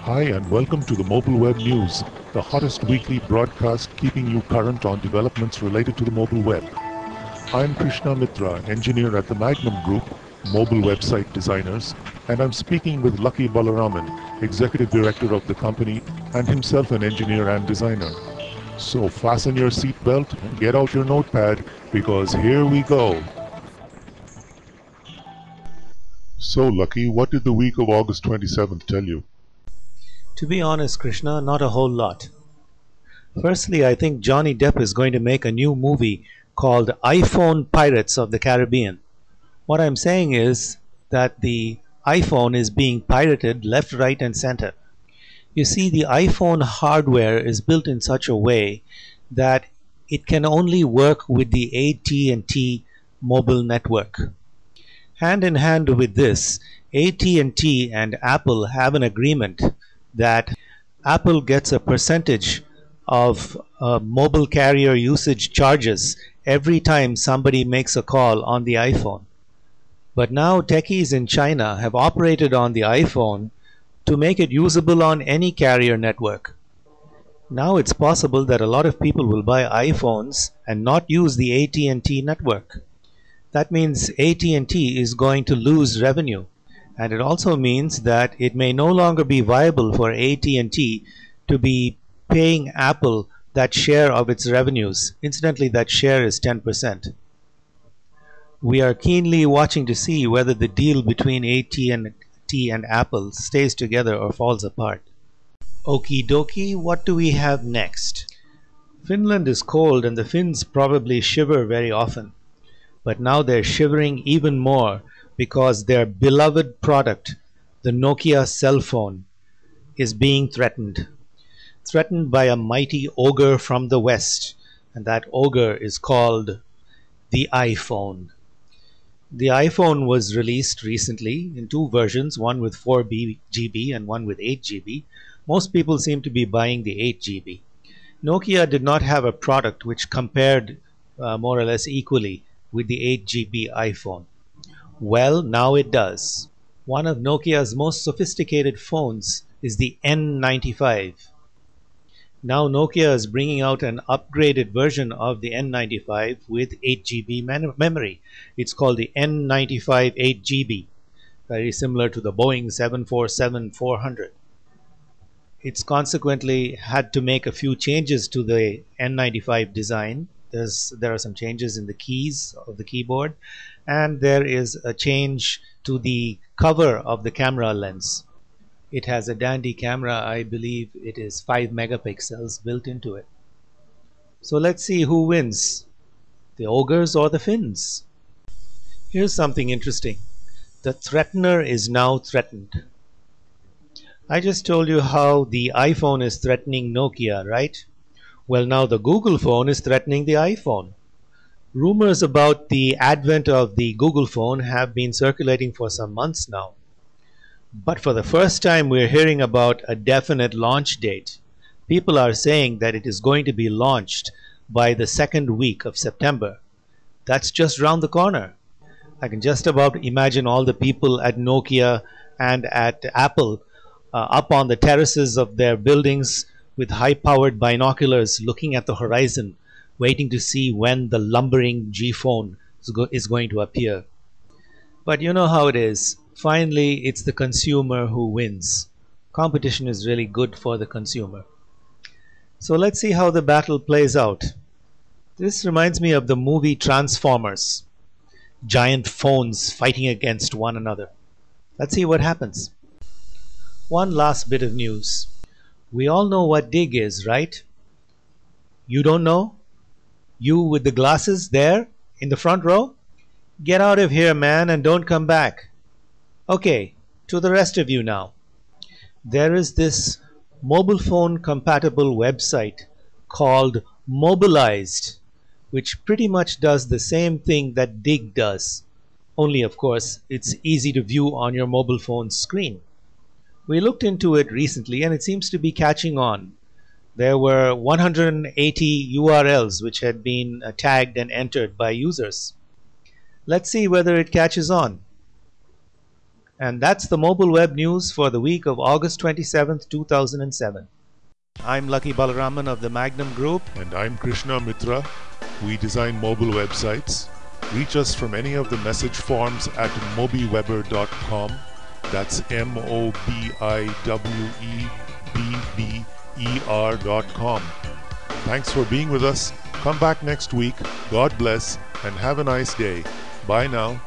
Hi and welcome to the Mobile Web News, the hottest weekly broadcast keeping you current on developments related to the mobile web. I'm Krishna Mitra, engineer at the Magnum Group, mobile website designers, and I'm speaking with Lucky Balaraman, executive director of the company and himself an engineer and designer. So fasten your seatbelt and get out your notepad because here we go. So Lucky, what did the week of August 27th tell you? To be honest, Krishna, not a whole lot. Firstly, I think Johnny Depp is going to make a new movie called iPhone Pirates of the Caribbean. What I'm saying is that the iPhone is being pirated left, right, and center. You see, the iPhone hardware is built in such a way that it can only work with the AT&T mobile network. Hand in hand with this, AT&T and Apple have an agreement that Apple gets a percentage of mobile carrier usage charges every time somebody makes a call on the iPhone. But now techies in China have operated on the iPhone to make it usable on any carrier network. Now it's possible that a lot of people will buy iPhones and not use the AT&T network. That means AT&T is going to lose revenue, and it also means that it may no longer be viable for AT&T to be paying Apple that share of its revenues. Incidentally, that share is 10%. We are keenly watching to see whether the deal between AT&T and Apple stays together or falls apart. Okie dokie, what do we have next? Finland is cold and the Finns probably shiver very often. But now they're shivering even more because their beloved product, the Nokia cell phone, is being threatened. Threatened by a mighty ogre from the West, and that ogre is called the iPhone. The iPhone was released recently in two versions, one with 4 GB and one with 8 GB. Most people seem to be buying the 8 GB. Nokia did not have a product which compared more or less equally with the 8 GB iPhone. Well, now it does. One of Nokia's most sophisticated phones is the N95. Now Nokia is bringing out an upgraded version of the N95 with 8 GB memory. It's called the N95 8 GB, very similar to the Boeing 747-400. It's consequently had to make a few changes to the N95 design. There are some changes in the keys of the keyboard, and there is a change to the cover of the camera lens. It has a dandy camera. I believe it is 5 megapixels built into it. So let's see who wins, the ogres or the Finns. Here's something interesting. The threatener is now threatened. I just told you how the iPhone is threatening Nokia, right? Well, now the Google phone is threatening the iPhone. Rumors about the advent of the Google phone have been circulating for some months now. But for the first time, we're hearing about a definite launch date. People are saying that it is going to be launched by the second week of September. That's just round the corner. I can just about imagine all the people at Nokia and at Apple up on the terraces of their buildings with high-powered binoculars looking at the horizon, waiting to see when the lumbering G phone is going to appear. But you know how it is. Finally, it's the consumer who wins. Competition is really good for the consumer. So let's see how the battle plays out. This reminds me of the movie Transformers. Giant phones fighting against one another. Let's see what happens. One last bit of news. We all know what dig is, right? You don't know? You with the glasses there in the front row? Get out of here, man, and don't come back. Okay, to the rest of you now. There is this mobile phone compatible website called Mobilized, which pretty much does the same thing that Dig does. Only, of course, it's easy to view on your mobile phone screen. We looked into it recently and it seems to be catching on. There were 180 URLs which had been tagged and entered by users. Let's see whether it catches on. And that's the mobile web news for the week of August 27th, 2007. I'm Lucky Balaraman of the Magnum Group. And I'm Krishna Mitra. We design mobile websites. Reach us from any of the message forms at mobiweber.com. That's mobiwebber.com. Thanks for being with us. Come back next week. God bless and have a nice day. Bye now.